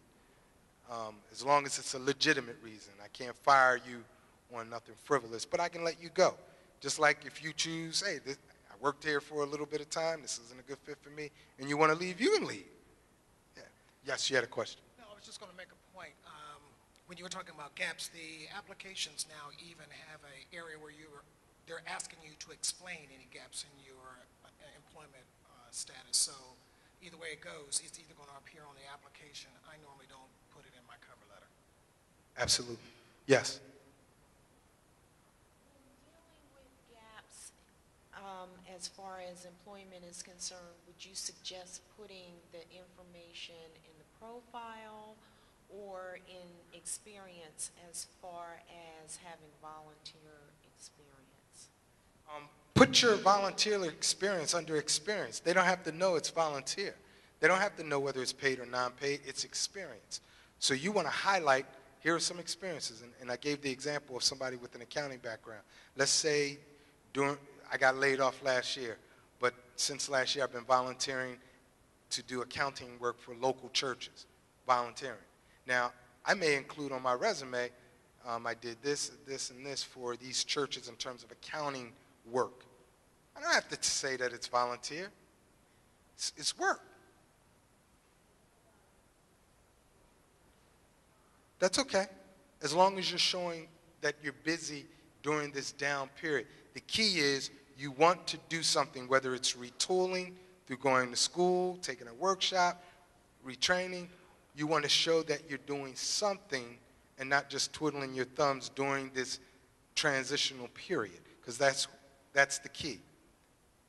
As long as it's a legitimate reason. I can't fire you on nothing frivolous, but I can let you go. Just like if you choose, hey, I worked here for a little bit of time, this isn't a good fit for me, and you want to leave, you can leave. Yeah. Yes, you had a question. No, I was just going to make a point. When you were talking about gaps, the applications now even have an area where they're asking you to explain any gaps in your employment status. So either way it goes, it's either going to appear on the application. I normally don't put it in my cover letter. Absolutely. Yes. As far as employment is concerned, would you suggest putting the information in the profile or in experience as far as having volunteer experience? Put your volunteer experience under experience. They don't have to know it's volunteer. They don't have to know whether it's paid or non-paid. It's experience. So you want to highlight, here are some experiences. And I gave the example of somebody with an accounting background. Let's say I got laid off last year, but since last year I've been volunteering to do accounting work for local churches, volunteering. Now, I may include on my resume, I did this, this, and this for these churches in terms of accounting work. I don't have to say that it's volunteer. It's work. That's okay, as long as you're showing that you're busy during this down period. The key is you want to do something, whether it's retooling through going to school, taking a workshop, retraining. You want to show that you're doing something and not just twiddling your thumbs during this transitional period, because that's the key.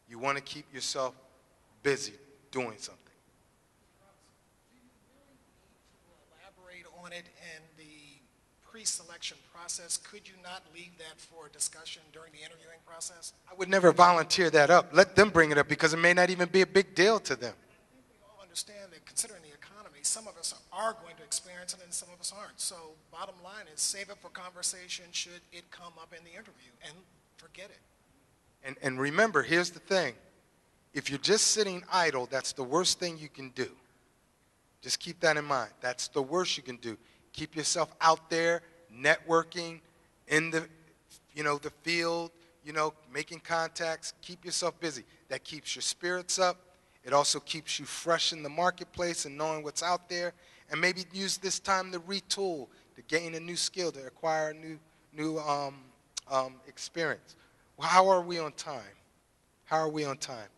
You want to keep yourself busy doing something. Do you really need to elaborate on it in the pre-selection process? Could you not leave that for discussion during the interviewing process? I would never volunteer that up. Let them bring it up because it may not even be a big deal to them. I think we all understand that considering the economy, some of us are going to experience it and some of us aren't. So bottom line is save it for conversation should it come up in the interview and forget it. And remember, here's the thing. If you're just sitting idle, that's the worst thing you can do. Just keep that in mind. That's the worst you can do. Keep yourself out there, networking, in the field, making contacts. Keep yourself busy. That keeps your spirits up. It also keeps you fresh in the marketplace and knowing what's out there. And maybe use this time to retool, to gain a new skill, to acquire a new experience. Well, how are we on time? How are we on time?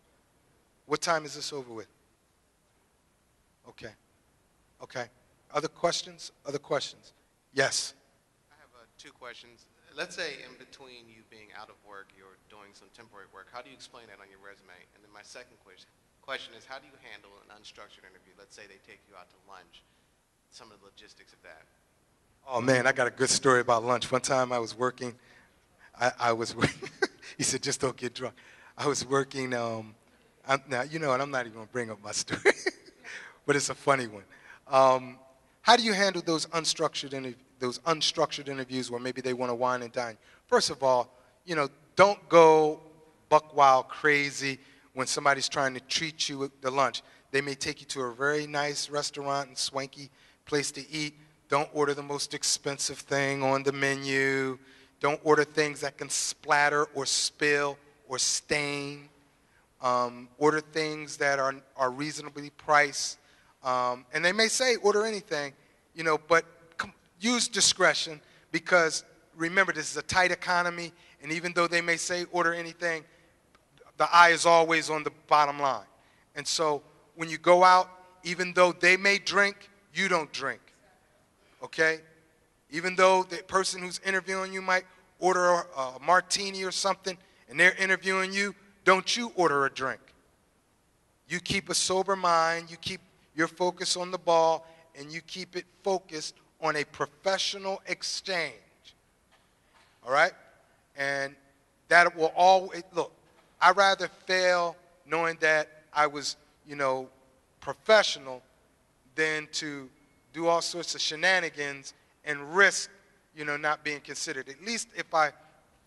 What time is this over with? Okay. Okay. Other questions? Other questions? Yes. I have two questions. Let's say in between you being out of work, you're doing some temporary work. How do you explain that on your resume? And then my second question is, how do you handle an unstructured interview? Let's say they take you out to lunch. Some of the logistics of that. Oh, man, I got a good story about lunch. One time I was working. I was working. He said, just don't get drunk. I was working. Now, and I'm not even going to bring up my story, but it's a funny one. How do you handle those unstructured interviews where maybe they want to wine and dine? First of all, don't go buck wild crazy when somebody's trying to treat you to lunch. They may take you to a very nice restaurant and swanky place to eat. Don't order the most expensive thing on the menu. Don't order things that can splatter or spill or stain. Order things that are reasonably priced. And they may say order anything, but use discretion, because remember, this is a tight economy, and even though they may say order anything, the eye is always on the bottom line. And so when you go out, even though they may drink, you don't drink, okay? Even though the person who's interviewing you might order a martini or something, and they're interviewing you, don't you order a drink. You keep a sober mind, you keep your focus on the ball, and you keep it focused on a professional exchange, all right? And that will always, look, I'd rather fail knowing that I was, professional than to do all sorts of shenanigans and risk, not being considered. At least if I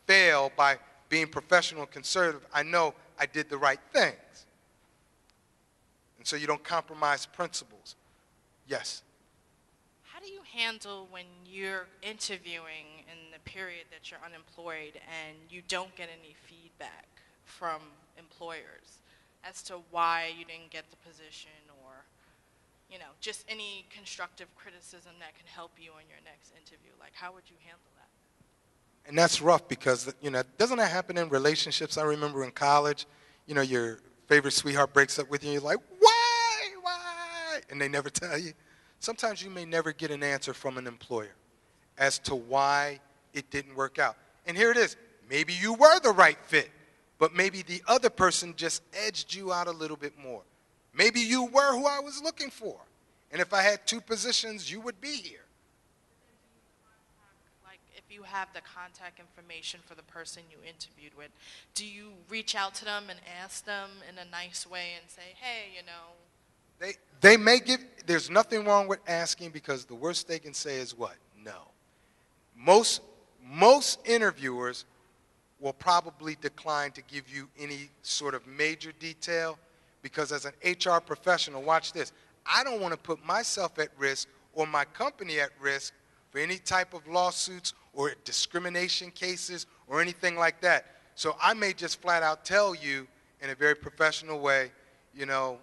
fail by being professional and conservative, I know I did the right things. And so you don't compromise principles. Yes? How do you handle when you're interviewing in the period that you're unemployed and you don't get any feedback from employers as to why you didn't get the position, or just any constructive criticism that can help you in your next interview? Like, how would you handle that? And that's rough because, doesn't that happen in relationships? I remember in college, your favorite sweetheart breaks up with you, and you're like, why? And they never tell you. Sometimes you may never get an answer from an employer as to why it didn't work out. And here it is. Maybe you were the right fit, but maybe the other person just edged you out a little bit more. Maybe you were who I was looking for. And if I had 2 positions, you would be here. Like, if you have the contact information for the person you interviewed with, do you reach out to them and ask them in a nice way and say, hey, They may give, there's nothing wrong with asking, because the worst they can say is what? No. Most interviewers will probably decline to give you any sort of major detail, because as an HR professional, watch this, I don't want to put myself at risk or my company at risk for any type of lawsuits or discrimination cases or anything like that. So I may just flat out tell you in a very professional way, no,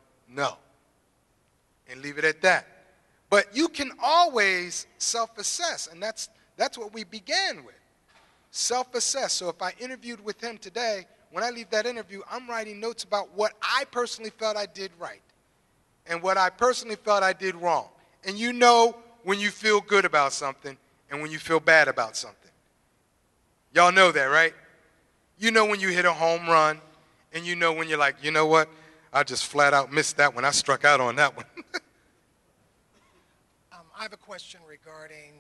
and leave it at that. But you can always self-assess, and that's what we began with. Self-assess. So if I interviewed with him today, when I leave that interview, I'm writing notes about what I personally felt I did right and what I personally felt I did wrong. And you know when you feel good about something and when you feel bad about something. Y'all know that, right? You know when you hit a home run, and you know when you're like, you know what? I just flat out missed that one. I struck out on that one. I have a question regarding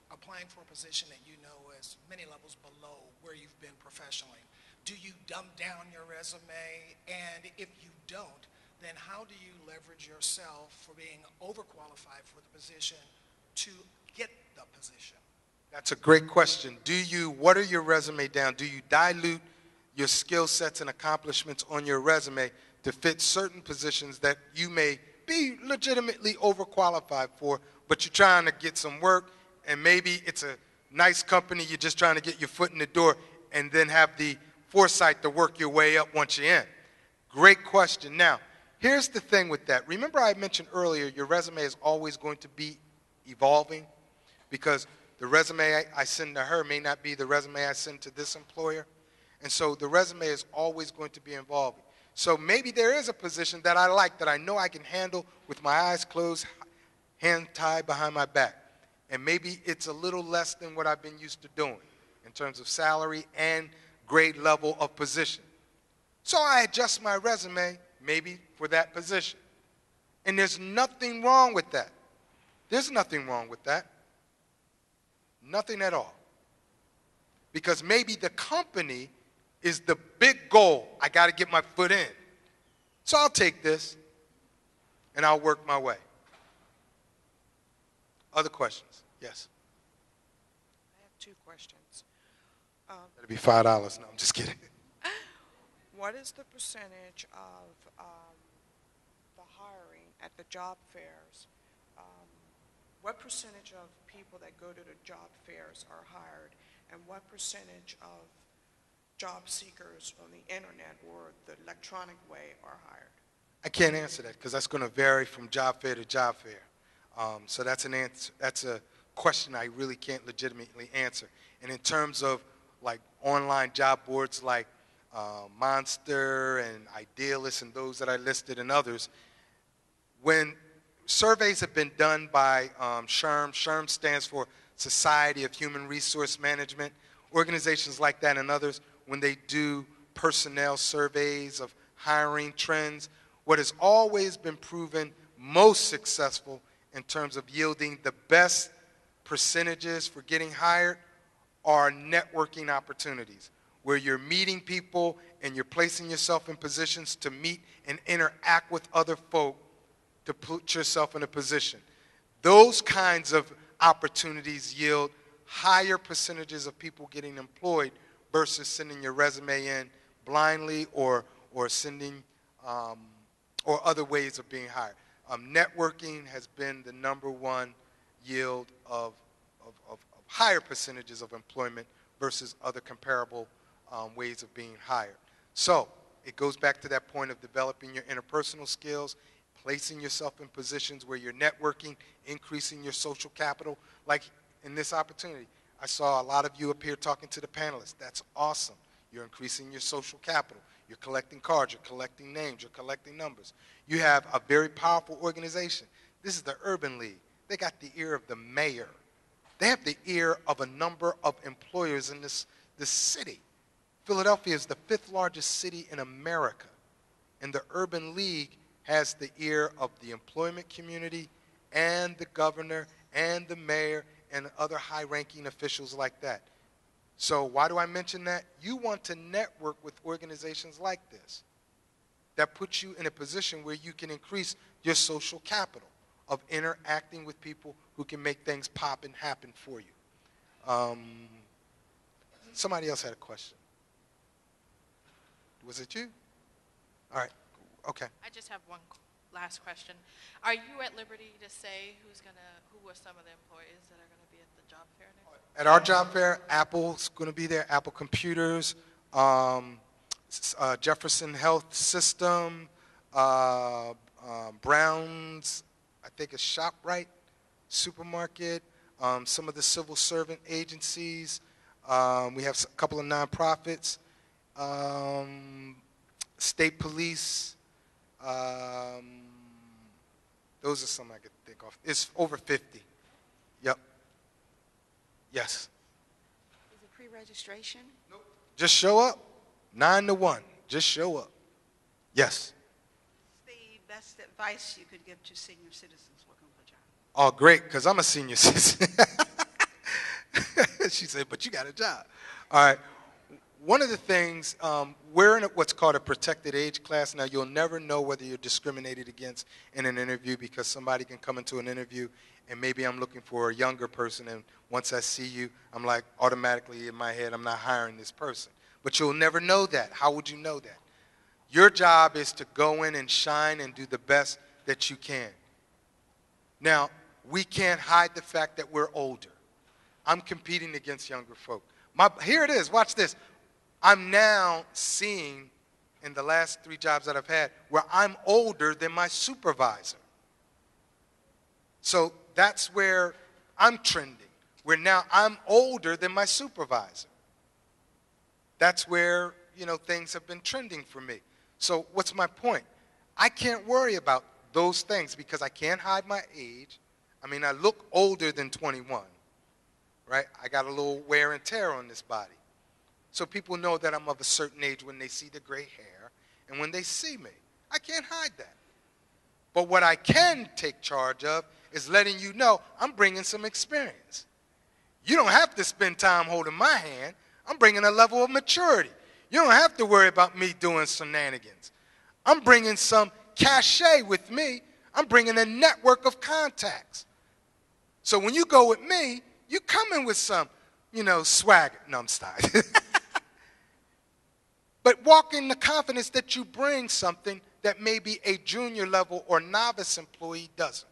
applying for a position that you know is many levels below where you've been professionally. Do you dumb down your resume? And if you don't, then how do you leverage yourself for being overqualified for the position to get the position? That's a great question. What are your resume down? Do you dilute your skill sets and accomplishments on your resume to fit certain positions that you may be legitimately overqualified for, but you're trying to get some work, and maybe it's a nice company, you're just trying to get your foot in the door, and then have the foresight to work your way up once you're in? Great question. Now, here's the thing with that. Remember I mentioned earlier your resume is always going to be evolving, because the resume I send to her may not be the resume I send to this employer. And so the resume is always going to be evolving. So maybe there is a position that I like, that I know I can handle with my eyes closed, hand tied behind my back. And maybe it's a little less than what I've been used to doing in terms of salary and grade level of position. So I adjust my resume maybe for that position. And there's nothing wrong with that. There's nothing wrong with that. Nothing at all. Because maybe the company is the big goal. I got to get my foot in. So I'll take this, and I'll work my way. Other questions? Yes. I have two questions. That'd be $5. No, I'm just kidding. What is the percentage of the hiring at the job fairs? What percentage of people that go to the job fairs are hired, and what percentage of job seekers on the internet or the electronic way are hired? I can't answer that because that's going to vary from job fair to job fair. So that's an answer. That's a question I really can't legitimately answer. And in terms of like online job boards like Monster and Idealist and those that I listed and others, when surveys have been done by SHRM, SHRM stands for Society of Human Resource Management, organizations like that and others, when they do personnel surveys of hiring trends, what has always been proven most successful in terms of yielding the best percentages for getting hired are networking opportunities, where you're meeting people and you're placing yourself in positions to meet and interact with other folk to put yourself in a position. Those kinds of opportunities yield higher percentages of people getting employed versus sending your resume in blindly or sending or other ways of being hired. Networking has been the number one yield of higher percentages of employment versus other comparable ways of being hired. So it goes back to that point of developing your interpersonal skills, placing yourself in positions where you're networking, increasing your social capital. Like in this opportunity, I saw a lot of you up here talking to the panelists. That's awesome. You're increasing your social capital. You're collecting cards. You're collecting names. You're collecting numbers. You have a very powerful organization. This is the Urban League. They got the ear of the mayor. They have the ear of a number of employers in this city. Philadelphia is the 5th largest city in America. And the Urban League has the ear of the employment community and the governor and the mayor and other high-ranking officials like that. So why do I mention that? You want to network with organizations like this that put you in a position where you can increase your social capital of interacting with people who can make things pop and happen for you. Somebody else had a question. Was it you? All right. Okay. I just have one last question. Are you at liberty to say who are some of the employees that are going to be at the job fair next week? At our job fair, Apple's going to be there, Apple Computers, Jefferson Health System, Brown's, I think it's ShopRite Supermarket, some of the civil servant agencies. We have a couple of nonprofits, state police. Those are some I could think of. It's over 50. Yep. Yes. Is it pre-registration? Nope. Just show up. 9 to 1. Just show up. Yes. What's the best advice you could give to senior citizens looking for jobs? Oh, great, because I'm a senior citizen. She said, but you got a job. All right. One of the things, we're in what's called a protected age class. Now, you'll never know whether you're discriminated against in an interview because somebody can come into an interview and maybe I'm looking for a younger person, and once I see you, I'm like automatically in my head, I'm not hiring this person. But you'll never know that. How would you know that? Your job is to go in and shine and do the best that you can. Now, we can't hide the fact that we're older. I'm competing against younger folk. Here it is. Watch this. I'm now seeing in the last 3 jobs that I've had where I'm older than my supervisor. So that's where I'm trending, where now I'm older than my supervisor. That's where, things have been trending for me. So what's my point? I can't worry about those things because I can't hide my age. I mean, I look older than 21, right? I got a little wear and tear on this body. So people know that I'm of a certain age when they see the gray hair and when they see me. I can't hide that. But what I can take charge of is letting you know I'm bringing some experience. You don't have to spend time holding my hand. I'm bringing a level of maturity. You don't have to worry about me doing shenanigans. I'm bringing some cachet with me. I'm bringing a network of contacts. So when you go with me, you come in with some, swagger. No, I'm sorry. But walk in the confidence that you bring something that maybe a junior level or novice employee doesn't.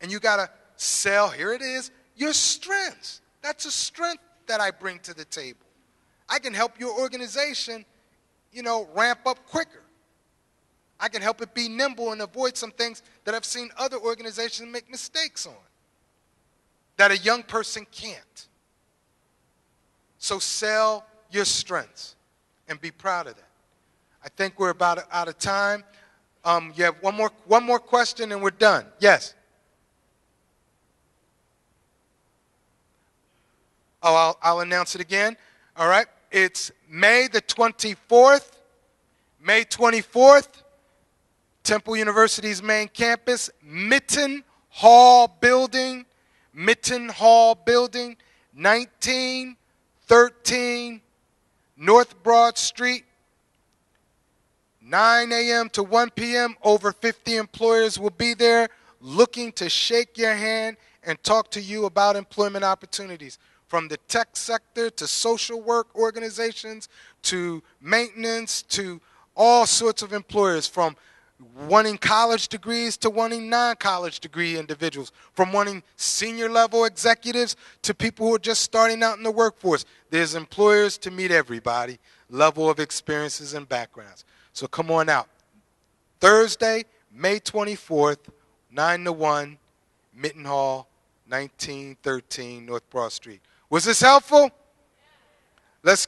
And you got to sell, here it is, your strengths. That's a strength that I bring to the table. I can help your organization, ramp up quicker. I can help it be nimble and avoid some things that I've seen other organizations make mistakes on that a young person can't. So sell your strengths and be proud of that. I think we're about out of time. You have one more question and we're done. Yes. Oh, I'll announce it again. All right. It's May the 24th. May 24th, Temple University's main campus, Mitten Hall Building, 1913 North Broad Street, 9 a.m. to 1 p.m. Over 50 employers will be there looking to shake your hand and talk to you about employment opportunities. From the tech sector to social work organizations to maintenance to all sorts of employers, from wanting college degrees to wanting non-college degree individuals, from wanting senior level executives to people who are just starting out in the workforce. There's employers to meet everybody, level of experiences and backgrounds. So come on out. Thursday, May 24th, 9 to 1, Mitten Hall, 1913 North Broad Street. Was this helpful? Let's